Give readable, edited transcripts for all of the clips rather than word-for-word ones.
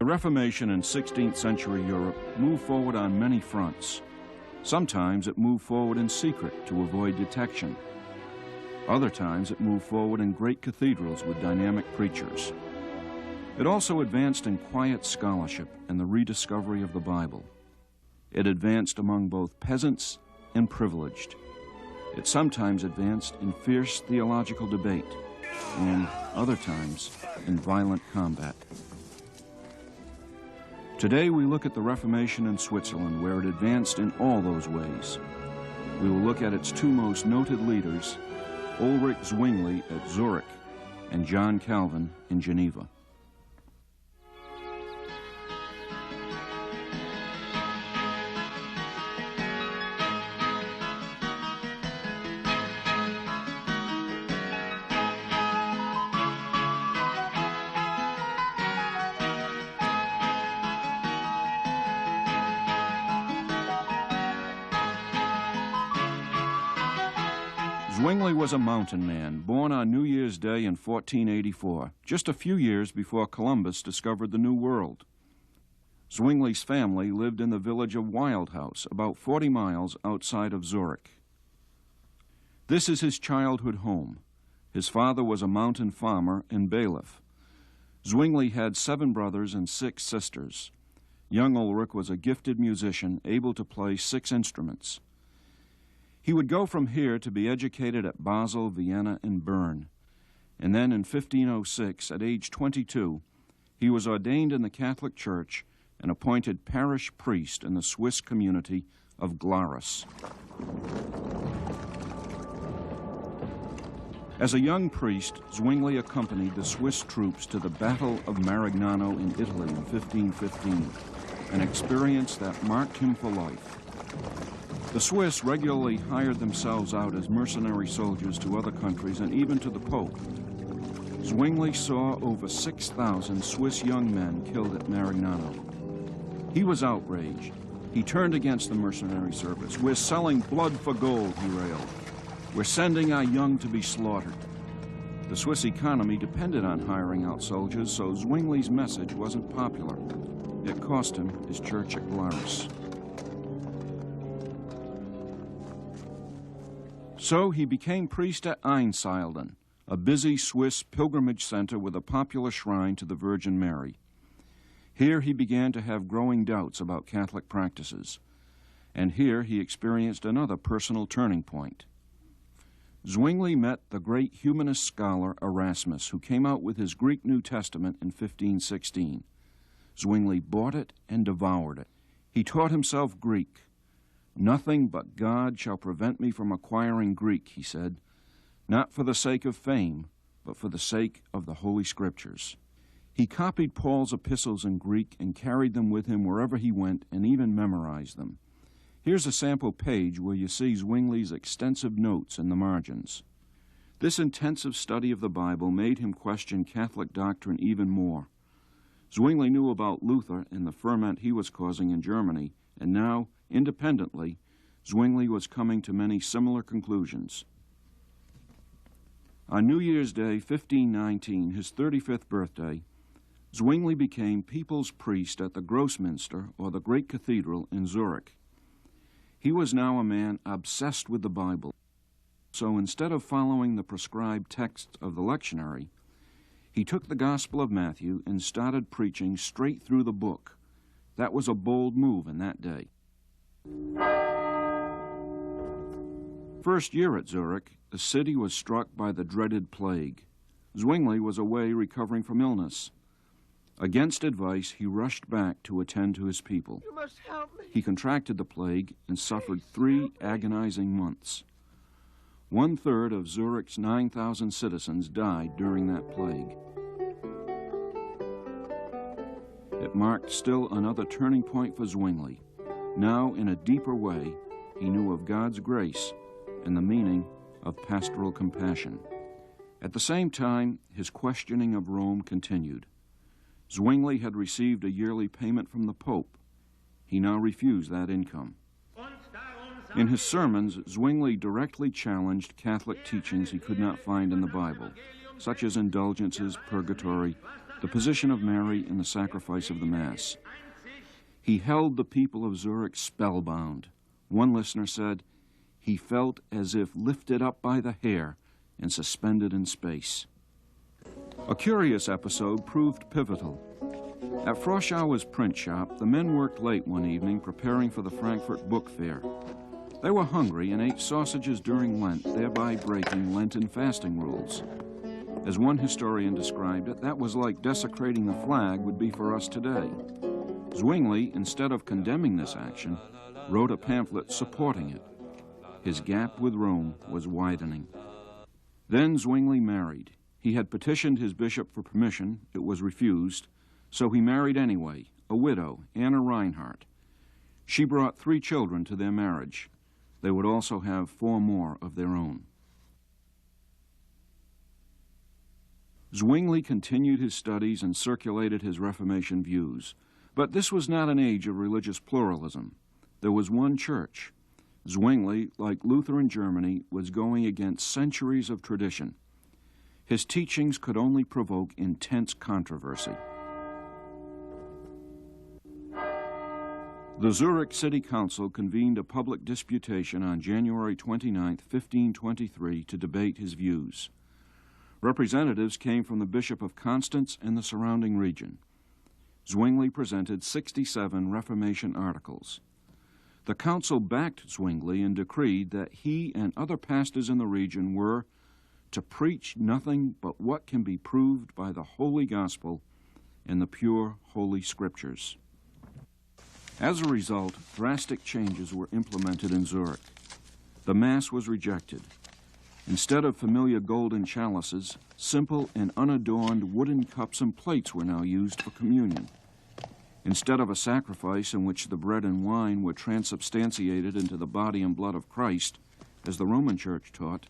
The Reformation in 16th century Europe moved forward on many fronts. Sometimes it moved forward in secret to avoid detection. Other times it moved forward in great cathedrals with dynamic preachers. It also advanced in quiet scholarship and the rediscovery of the Bible. It advanced among both peasants and privileged. It sometimes advanced in fierce theological debate, and other times in violent combat. Today we look at the Reformation in Switzerland, where it advanced in all those ways. We will look at its two most noted leaders, Ulrich Zwingli at Zurich and John Calvin in Geneva. Zwingli was a mountain man, born on New Year's Day in 1484, just a few years before Columbus discovered the New World. Zwingli's family lived in the village of Wildhaus, about 40 miles outside of Zurich. This is his childhood home. His father was a mountain farmer and bailiff. Zwingli had 7 brothers and 6 sisters. Young Ulrich was a gifted musician, able to play 6 instruments. He would go from here to be educated at Basel, Vienna, and Bern. And then in 1506, at age 22, he was ordained in the Catholic Church and appointed parish priest in the Swiss community of Glarus. As a young priest, Zwingli accompanied the Swiss troops to the Battle of Marignano in Italy in 1515, an experience that marked him for life. The Swiss regularly hired themselves out as mercenary soldiers to other countries and even to the Pope. Zwingli saw over 6,000 Swiss young men killed at Marignano. He was outraged. He turned against the mercenary service. "We're selling blood for gold," he railed. "We're sending our young to be slaughtered." The Swiss economy depended on hiring out soldiers, so Zwingli's message wasn't popular. It cost him his church at Glarus. So he became priest at Einsiedeln, a busy Swiss pilgrimage center with a popular shrine to the Virgin Mary. Here he began to have growing doubts about Catholic practices, and here he experienced another personal turning point. Zwingli met the great humanist scholar Erasmus, who came out with his Greek New Testament in 1516. Zwingli bought it and devoured it. He taught himself Greek. "Nothing but God shall prevent me from acquiring Greek," he said, "not for the sake of fame, but for the sake of the Holy Scriptures." He copied Paul's epistles in Greek and carried them with him wherever he went and even memorized them. Here's a sample page where you see Zwingli's extensive notes in the margins. This intensive study of the Bible made him question Catholic doctrine even more. Zwingli knew about Luther and the ferment he was causing in Germany, and now, independently, Zwingli was coming to many similar conclusions. On New Year's Day, 1519, his 35th birthday, Zwingli became people's priest at the Grossminster, or the Great Cathedral, in Zurich. He was now a man obsessed with the Bible. So instead of following the prescribed text of the lectionary, he took the Gospel of Matthew and started preaching straight through the book. That was a bold move in that day. First year at Zurich, the city was struck by the dreaded plague. Zwingli was away recovering from illness. Against advice, he rushed back to attend to his people. "You must help me." He contracted the plague and suffered 3 agonizing months. 1/3 of Zurich's 9,000 citizens died during that plague. It marked still another turning point for Zwingli. Now, in a deeper way, he knew of God's grace and the meaning of pastoral compassion. At the same time, his questioning of Rome continued. Zwingli had received a yearly payment from the Pope. He now refused that income. In his sermons, Zwingli directly challenged Catholic teachings he could not find in the Bible, such as indulgences, purgatory, the position of Mary in the sacrifice of the Mass. He held the people of Zurich spellbound. One listener said, he felt as if lifted up by the hair and suspended in space. A curious episode proved pivotal. At Froschauer's print shop, the men worked late one evening preparing for the Frankfurt Book Fair. They were hungry and ate sausages during Lent, thereby breaking Lenten fasting rules. As one historian described it, that was like desecrating the flag would be for us today. Zwingli, instead of condemning this action, wrote a pamphlet supporting it. His gap with Rome was widening. Then Zwingli married. He had petitioned his bishop for permission. It was refused, so he married anyway, a widow, Anna Reinhardt. She brought 3 children to their marriage. They would also have 4 more of their own. Zwingli continued his studies and circulated his Reformation views. But this was not an age of religious pluralism. There was one church. Zwingli, like Luther in Germany, was going against centuries of tradition. His teachings could only provoke intense controversy. The Zurich City Council convened a public disputation on January 29, 1523, to debate his views. Representatives came from the Bishop of Constance and the surrounding region. Zwingli presented 67 Reformation articles. The council backed Zwingli and decreed that he and other pastors in the region were to preach nothing but what can be proved by the Holy Gospel and the pure Holy Scriptures. As a result, drastic changes were implemented in Zurich. The Mass was rejected. Instead of familiar golden chalices, simple and unadorned wooden cups and plates were now used for communion. Instead of a sacrifice in which the bread and wine were transubstantiated into the body and blood of Christ, as the Roman Church taught,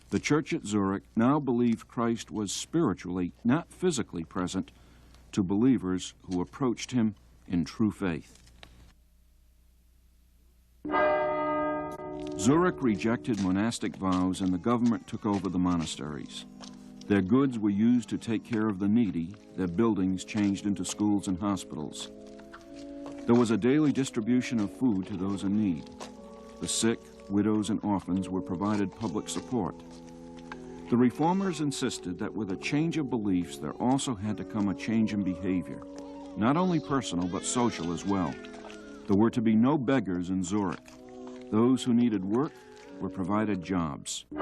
the church at Zurich now believed Christ was spiritually, not physically present to believers who approached him in true faith. Zurich rejected monastic vows and the government took over the monasteries. Their goods were used to take care of the needy, their buildings changed into schools and hospitals. There was a daily distribution of food to those in need. The sick, widows, and orphans were provided public support. The reformers insisted that with a change of beliefs, there also had to come a change in behavior, not only personal but social as well. There were to be no beggars in Zurich. Those who needed work were provided jobs. In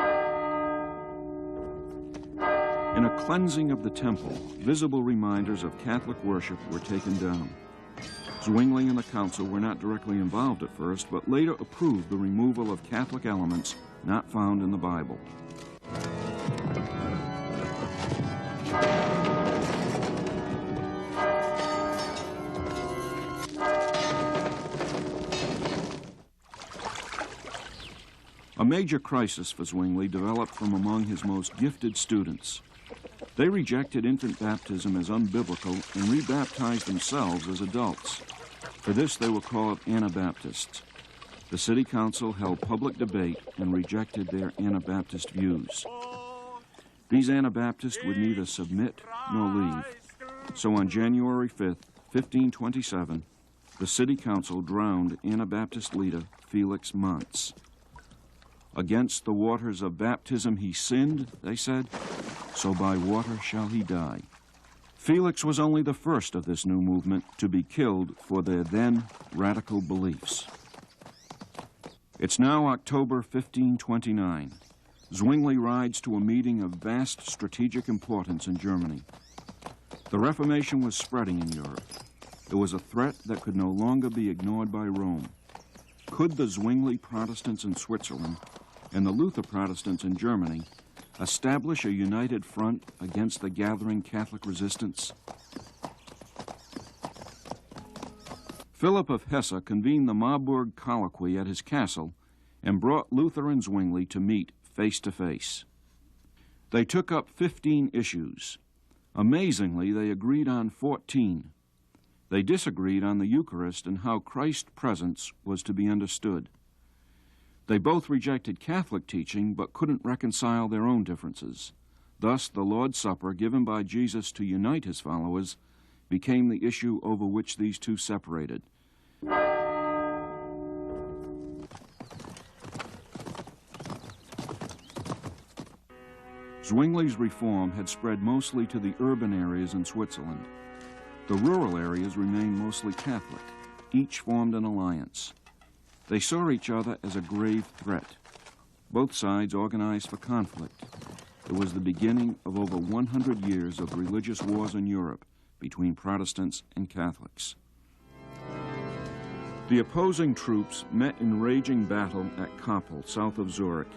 a cleansing of the temple, visible reminders of Catholic worship were taken down. Zwingli and the council were not directly involved at first, but later approved the removal of Catholic elements not found in the Bible. A major crisis for Zwingli developed from among his most gifted students. They rejected infant baptism as unbiblical and rebaptized themselves as adults. For this, they were called Anabaptists. The city council held public debate and rejected their Anabaptist views. These Anabaptists would neither submit nor leave. So on January 5, 1527, the city council drowned Anabaptist leader Felix Manz. Against the waters of baptism he sinned, they said, so by water shall he die. Felix was only the first of this new movement to be killed for their then radical beliefs. It's now October 1529. Zwingli rides to a meeting of vast strategic importance in Germany. The Reformation was spreading in Europe. It was a threat that could no longer be ignored by Rome. Could the Zwingli Protestants in Switzerland and the Luther Protestants in Germany establish a united front against the gathering Catholic resistance? Philip of Hesse convened the Marburg colloquy at his castle and brought Luther and Zwingli to meet face to face. They took up 15 issues. Amazingly, they agreed on 14. They disagreed on the Eucharist and how Christ's presence was to be understood. They both rejected Catholic teaching but couldn't reconcile their own differences. Thus, the Lord's Supper given by Jesus to unite his followers became the issue over which these two separated. Zwingli's reform had spread mostly to the urban areas in Switzerland. The rural areas remained mostly Catholic. Each formed an alliance. They saw each other as a grave threat. Both sides organized for conflict. It was the beginning of over 100 years of religious wars in Europe between Protestants and Catholics. The opposing troops met in raging battle at Kappel, south of Zurich.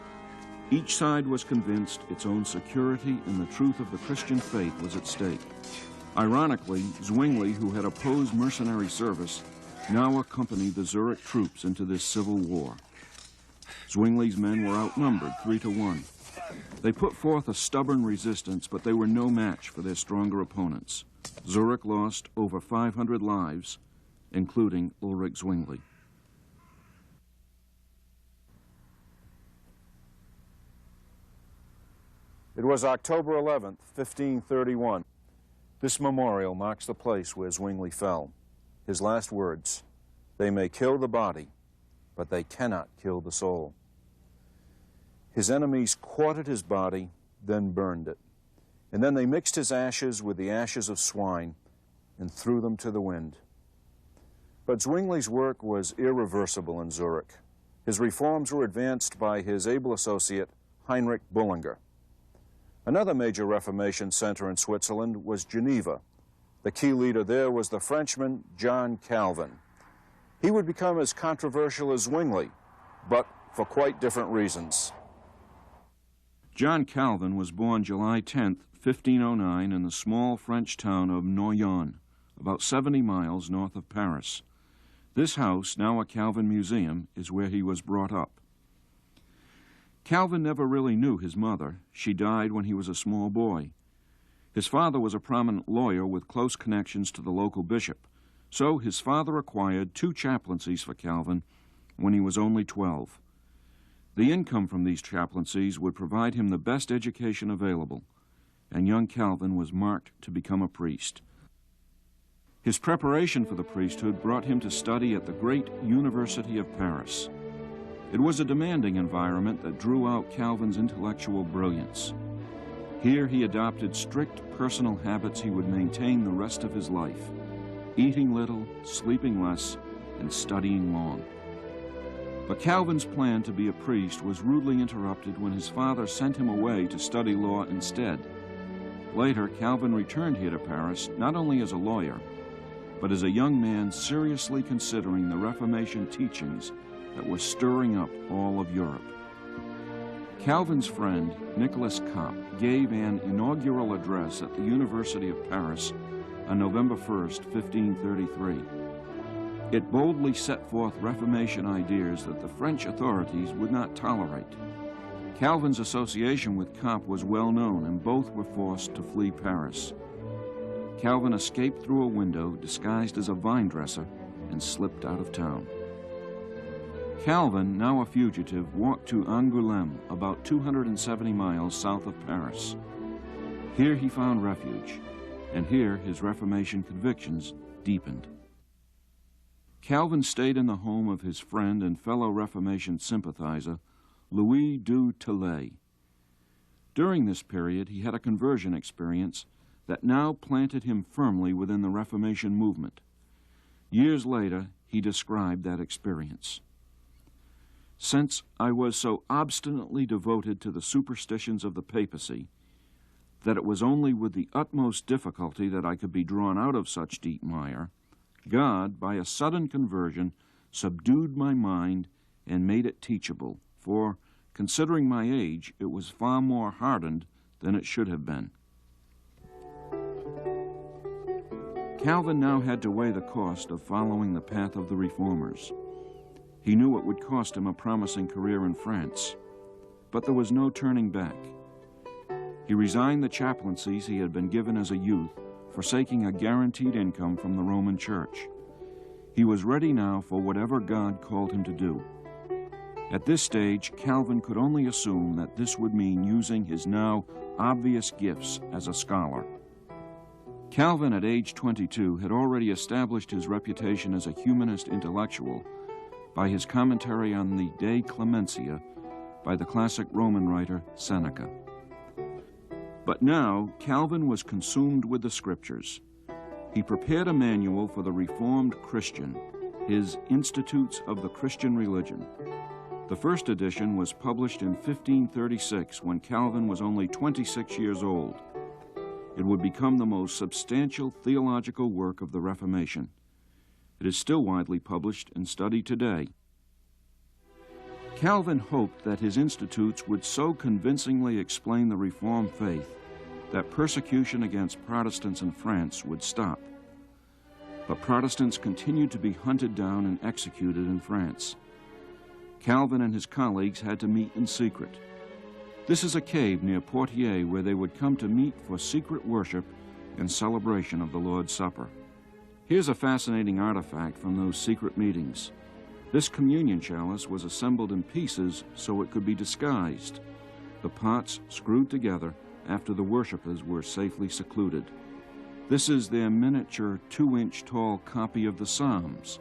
Each side was convinced its own security and the truth of the Christian faith was at stake. Ironically, Zwingli, who had opposed mercenary service, now accompanied the Zurich troops into this civil war. Zwingli's men were outnumbered 3-1. They put forth a stubborn resistance, but they were no match for their stronger opponents. Zurich lost over 500 lives, including Ulrich Zwingli. It was October 11th, 1531. This memorial marks the place where Zwingli fell. His last words, "They may kill the body, but they cannot kill the soul." His enemies quartered his body, then burned it. And then they mixed his ashes with the ashes of swine and threw them to the wind. But Zwingli's work was irreversible in Zurich. His reforms were advanced by his able associate, Heinrich Bullinger. Another major Reformation center in Switzerland was Geneva. The key leader there was the Frenchman John Calvin. He would become as controversial as Zwingli, but for quite different reasons. John Calvin was born July 10, 1509, in the small French town of Noyon, about 70 miles north of Paris. This house, now a Calvin museum, is where he was brought up. Calvin never really knew his mother. She died when he was a small boy. His father was a prominent lawyer with close connections to the local bishop, so his father acquired 2 chaplaincies for Calvin when he was only 12. The income from these chaplaincies would provide him the best education available, and young Calvin was marked to become a priest. His preparation for the priesthood brought him to study at the great University of Paris. It was a demanding environment that drew out Calvin's intellectual brilliance. Here he adopted strict personal habits he would maintain the rest of his life, eating little, sleeping less, and studying long. But Calvin's plan to be a priest was rudely interrupted when his father sent him away to study law instead. Later, Calvin returned here to Paris not only as a lawyer, but as a young man seriously considering the Reformation teachings that were stirring up all of Europe. Calvin's friend, Nicholas Kopp, gave an inaugural address at the University of Paris on November 1st, 1533. It boldly set forth Reformation ideas that the French authorities would not tolerate. Calvin's association with Kopp was well known, and both were forced to flee Paris. Calvin escaped through a window disguised as a vine dresser and slipped out of town. Calvin, now a fugitive, walked to Angoulême, about 270 miles south of Paris. Here he found refuge, and here his Reformation convictions deepened. Calvin stayed in the home of his friend and fellow Reformation sympathizer, Louis du Tillet. During this period, he had a conversion experience that now planted him firmly within the Reformation movement. Years later, he described that experience. "Since I was so obstinately devoted to the superstitions of the papacy that it was only with the utmost difficulty that I could be drawn out of such deep mire, God, by a sudden conversion, subdued my mind and made it teachable, for, considering my age, it was far more hardened than it should have been." Calvin now had to weigh the cost of following the path of the Reformers. He knew it would cost him a promising career in France, but there was no turning back. He resigned the chaplaincies he had been given as a youth, forsaking a guaranteed income from the Roman Church. He was ready now for whatever God called him to do. At this stage, Calvin could only assume that this would mean using his now obvious gifts as a scholar. Calvin, at age 22, had already established his reputation as a humanist intellectual by his commentary on the De Clementia by the classic Roman writer Seneca. But now, Calvin was consumed with the Scriptures. He prepared a manual for the Reformed Christian, his Institutes of the Christian Religion. The first edition was published in 1536 when Calvin was only 26 years old. It would become the most substantial theological work of the Reformation. It is still widely published and studied today. Calvin hoped that his institutes would so convincingly explain the Reformed faith that persecution against Protestants in France would stop. But Protestants continued to be hunted down and executed in France. Calvin and his colleagues had to meet in secret. This is a cave near Poitiers where they would come to meet for secret worship and celebration of the Lord's Supper. Here's a fascinating artifact from those secret meetings. This communion chalice was assembled in pieces so it could be disguised, the pots screwed together after the worshipers were safely secluded. This is their miniature 2-inch tall copy of the Psalms.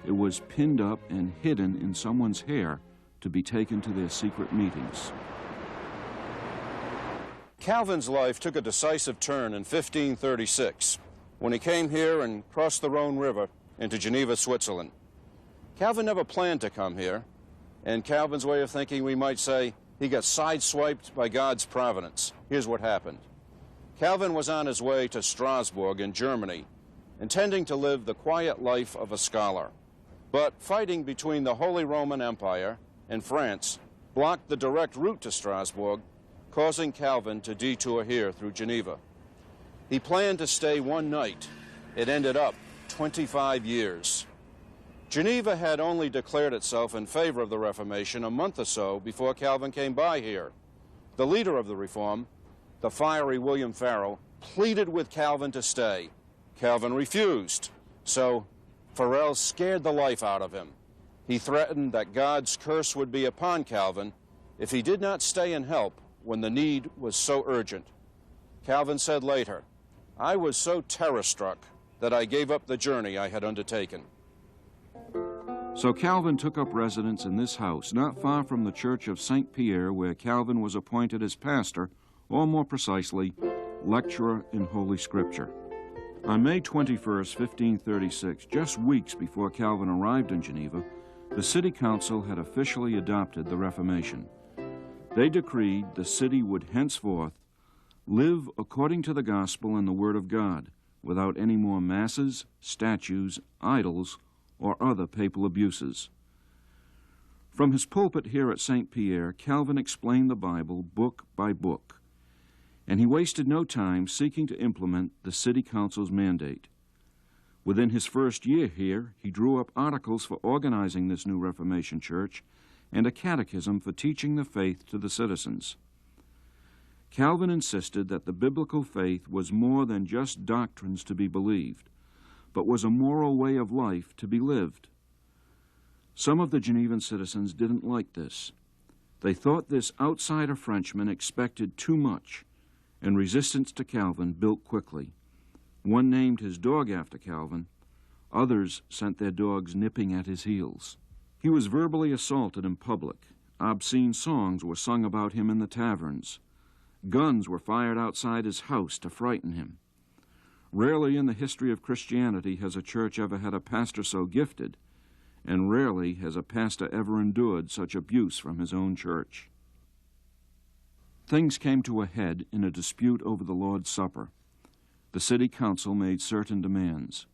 It was pinned up and hidden in someone's hair to be taken to their secret meetings. Calvin's life took a decisive turn in 1536 when he came here and crossed the Rhone River into Geneva, Switzerland. Calvin never planned to come here, and Calvin's way of thinking, we might say, he got sideswiped by God's providence. Here's what happened. Calvin was on his way to Strasbourg in Germany, intending to live the quiet life of a scholar. But fighting between the Holy Roman Empire and France blocked the direct route to Strasbourg, causing Calvin to detour here through Geneva. He planned to stay one night. It ended up 25 years. Geneva had only declared itself in favor of the Reformation a month or so before Calvin came by here. The leader of the Reform, the fiery William Farel, pleaded with Calvin to stay. Calvin refused, so Farel scared the life out of him. He threatened that God's curse would be upon Calvin if he did not stay and help when the need was so urgent. Calvin said later, "I was so terror-struck that I gave up the journey I had undertaken." So Calvin took up residence in this house, not far from the church of St. Pierre, where Calvin was appointed as pastor, or more precisely, lecturer in Holy Scripture. On May 21st, 1536, just weeks before Calvin arrived in Geneva, the city council had officially adopted the Reformation. They decreed the city would henceforth live according to the gospel and the word of God, without any more masses, statues, idols, or other papal abuses. From his pulpit here at St. Pierre, Calvin explained the Bible book by book, and he wasted no time seeking to implement the city council's mandate. Within his first year here, he drew up articles for organizing this new Reformation church and a catechism for teaching the faith to the citizens. Calvin insisted that the biblical faith was more than just doctrines to be believed, but was a moral way of life to be lived. Some of the Genevan citizens didn't like this. They thought this outsider Frenchman expected too much, and resistance to Calvin built quickly. One named his dog after Calvin. Others sent their dogs nipping at his heels. He was verbally assaulted in public. Obscene songs were sung about him in the taverns. Guns were fired outside his house to frighten him. Rarely in the history of Christianity has a church ever had a pastor so gifted, and rarely has a pastor ever endured such abuse from his own church. Things came to a head in a dispute over the Lord's Supper. The city council made certain demands.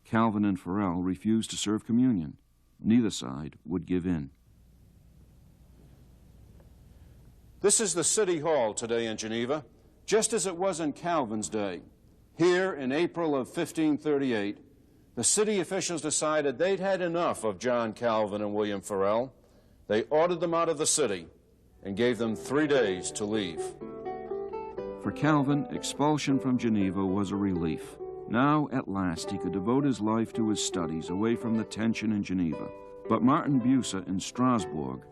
Calvin and Farel refused to serve communion. Neither side would give in. This is the City Hall today in Geneva, just as it was in Calvin's day. Here in April of 1538, the city officials decided they'd had enough of John Calvin and William Farel. They ordered them out of the city and gave them 3 days to leave. For Calvin, expulsion from Geneva was a relief. Now, at last, he could devote his life to his studies away from the tension in Geneva. But Martin Bucer in Strasbourg,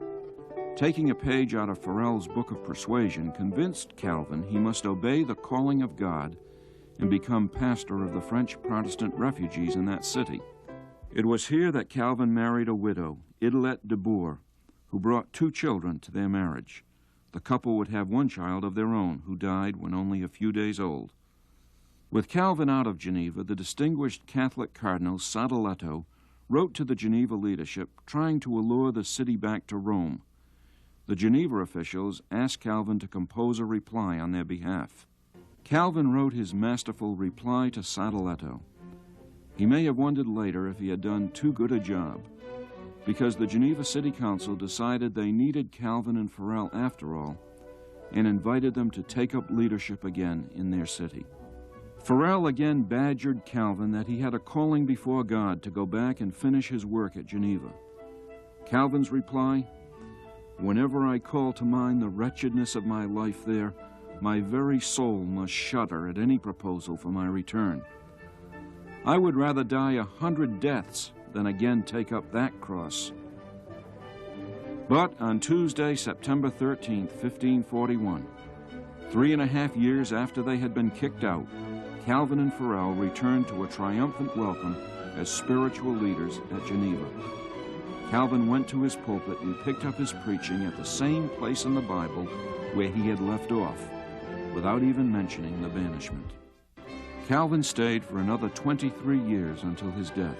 taking a page out of Farel's Book of Persuasion, convinced Calvin he must obey the calling of God and become pastor of the French Protestant refugees in that city. It was here that Calvin married a widow, Idelette de Boer, who brought 2 children to their marriage. The couple would have 1 child of their own, who died when only a few days old. With Calvin out of Geneva, the distinguished Catholic Cardinal Sadoleto wrote to the Geneva leadership trying to allure the city back to Rome. The Geneva officials asked Calvin to compose a reply on their behalf. Calvin wrote his masterful reply to Sadoleto. He may have wondered later if he had done too good a job, because the Geneva City Council decided they needed Calvin and Farel after all, and invited them to take up leadership again in their city. Farel again badgered Calvin that he had a calling before God to go back and finish his work at Geneva. Calvin's reply, "Whenever I call to mind the wretchedness of my life there, my very soul must shudder at any proposal for my return. I would rather die 100 deaths than again take up that cross." But on Tuesday, September 13th, 1541, 3.5 years after they had been kicked out, Calvin and Farel returned to a triumphant welcome as spiritual leaders at Geneva. Calvin went to his pulpit and picked up his preaching at the same place in the Bible where he had left off, without even mentioning the banishment. Calvin stayed for another 23 years until his death.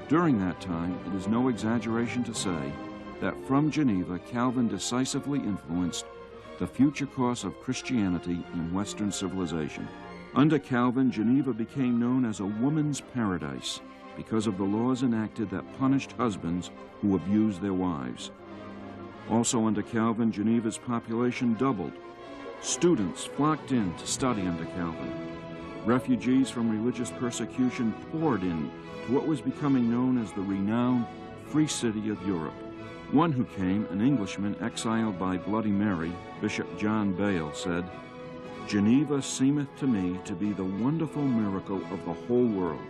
During that time, it is no exaggeration to say that from Geneva, Calvin decisively influenced the future course of Christianity in Western civilization. Under Calvin, Geneva became known as a woman's paradise because of the laws enacted that punished husbands who abused their wives. Also under Calvin, Geneva's population doubled. Students flocked in to study under Calvin. Refugees from religious persecution poured in to what was becoming known as the renowned Free City of Europe. One who came, an Englishman exiled by Bloody Mary, Bishop John Bale, said, "Geneva seemeth to me to be the wonderful miracle of the whole world.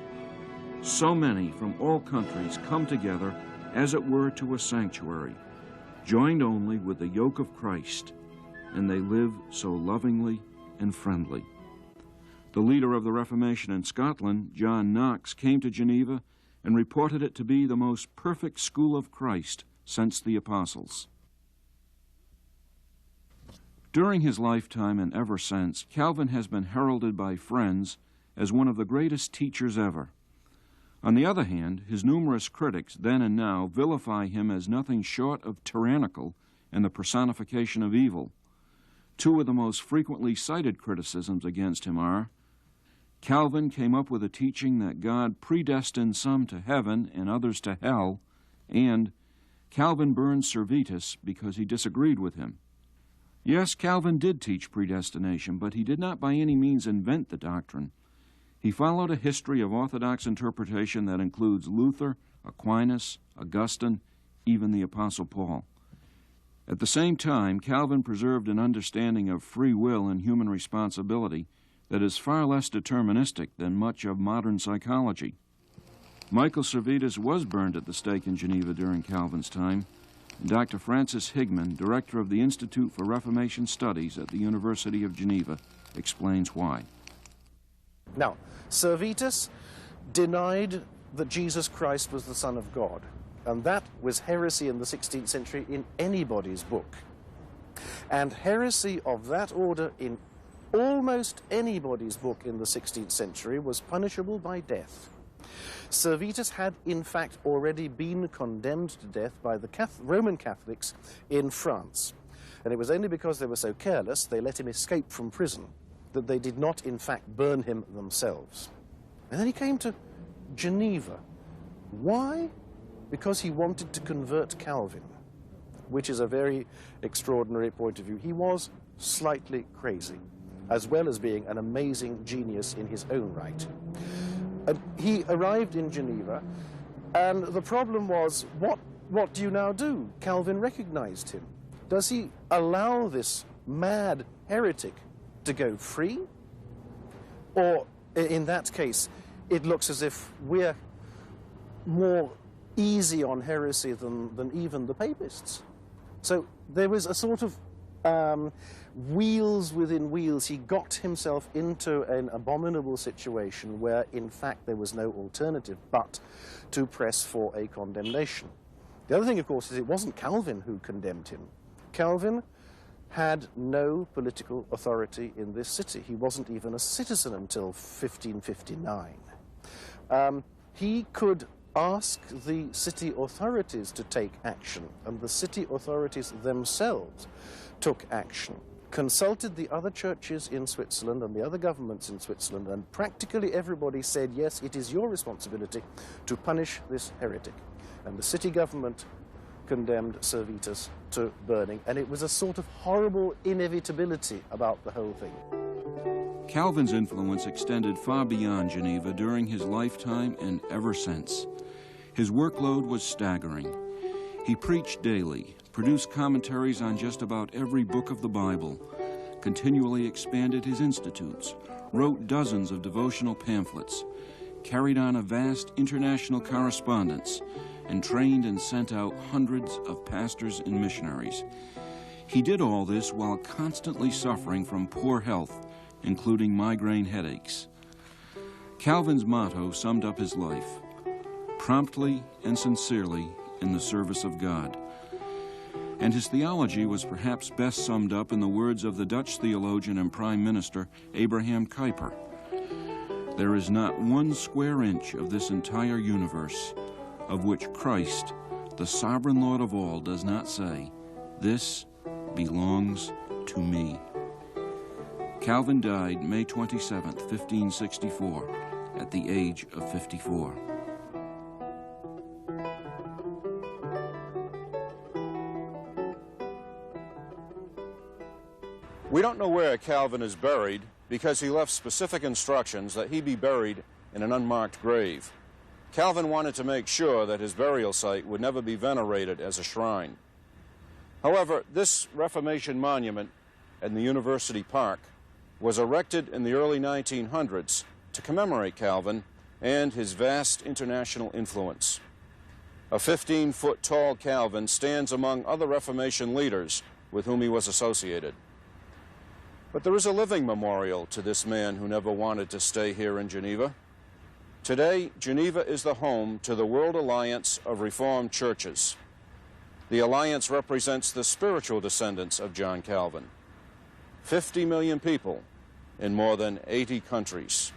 So many from all countries come together, as it were to a sanctuary, joined only with the yoke of Christ, and they live so lovingly and friendly." The leader of the Reformation in Scotland, John Knox, came to Geneva and reported it to be the most perfect school of Christ since the apostles. During his lifetime and ever since, Calvin has been heralded by friends as one of the greatest teachers ever. On the other hand, his numerous critics then and now vilify him as nothing short of tyrannical and the personification of evil. 2 of the most frequently cited criticisms against him are, Calvin came up with a teaching that God predestined some to heaven and others to hell, and Calvin burned Servetus because he disagreed with him. Yes, Calvin did teach predestination, but he did not by any means invent the doctrine. He followed a history of orthodox interpretation that includes Luther, Aquinas, Augustine, even the Apostle Paul. At the same time, Calvin preserved an understanding of free will and human responsibility that is far less deterministic than much of modern psychology. Michael Servetus was burned at the stake in Geneva during Calvin's time, and Dr. Francis Higman, director of the Institute for Reformation Studies at the University of Geneva, explains why. Now, Servetus denied that Jesus Christ was the Son of God, and that was heresy in the 16th century in anybody's book. And heresy of that order in almost anybody's book in the 16th century was punishable by death. Servetus had, in fact, already been condemned to death by the Roman Catholics in France. And it was only because they were so careless they let him escape from prison that they did not, in fact, burn him themselves. And then he came to Geneva. Why? Because he wanted to convert Calvin, which is a very extraordinary point of view. He was slightly crazy, as well as being an amazing genius in his own right. He arrived in Geneva, and the problem was, what do you now do? Calvin recognized him. Does he allow this mad heretic to go free? Or in that case, it looks as if we're more easy on heresy than even the papists. So there was a sort of wheels within wheels. He got himself into an abominable situation where, in fact, there was no alternative but to press for a condemnation. The other thing, of course, is it wasn't Calvin who condemned him. Calvin had no political authority in this city. He wasn't even a citizen until 1559. He could ask the city authorities to take action, and the city authorities themselves took action, consulted the other churches in Switzerland and the other governments in Switzerland, and practically everybody said, yes, it is your responsibility to punish this heretic. And the city government condemned Servetus to burning, and it was a sort of horrible inevitability about the whole thing. Calvin's influence extended far beyond Geneva during his lifetime and ever since. His workload was staggering. He preached daily, produced commentaries on just about every book of the Bible, continually expanded his institutes, wrote dozens of devotional pamphlets, carried on a vast international correspondence, and trained and sent out hundreds of pastors and missionaries. He did all this while constantly suffering from poor health, including migraine headaches. Calvin's motto summed up his life: promptly and sincerely in the service of God. And his theology was perhaps best summed up in the words of the Dutch theologian and Prime Minister Abraham Kuyper: there is not one square inch of this entire universe of which Christ, the sovereign Lord of all, does not say, "This belongs to me." Calvin died May 27, 1564, at the age of 54. We don't know where Calvin is buried because he left specific instructions that he be buried in an unmarked grave. Calvin wanted to make sure that his burial site would never be venerated as a shrine. However, this Reformation monument in the University Park was erected in the early 1900s to commemorate Calvin and his vast international influence. A 15-foot tall Calvin stands among other Reformation leaders with whom he was associated. But there is a living memorial to this man who never wanted to stay here in Geneva. Today, Geneva is the home to the World Alliance of Reformed Churches. The alliance represents the spiritual descendants of John Calvin. 50 million people in more than 80 countries.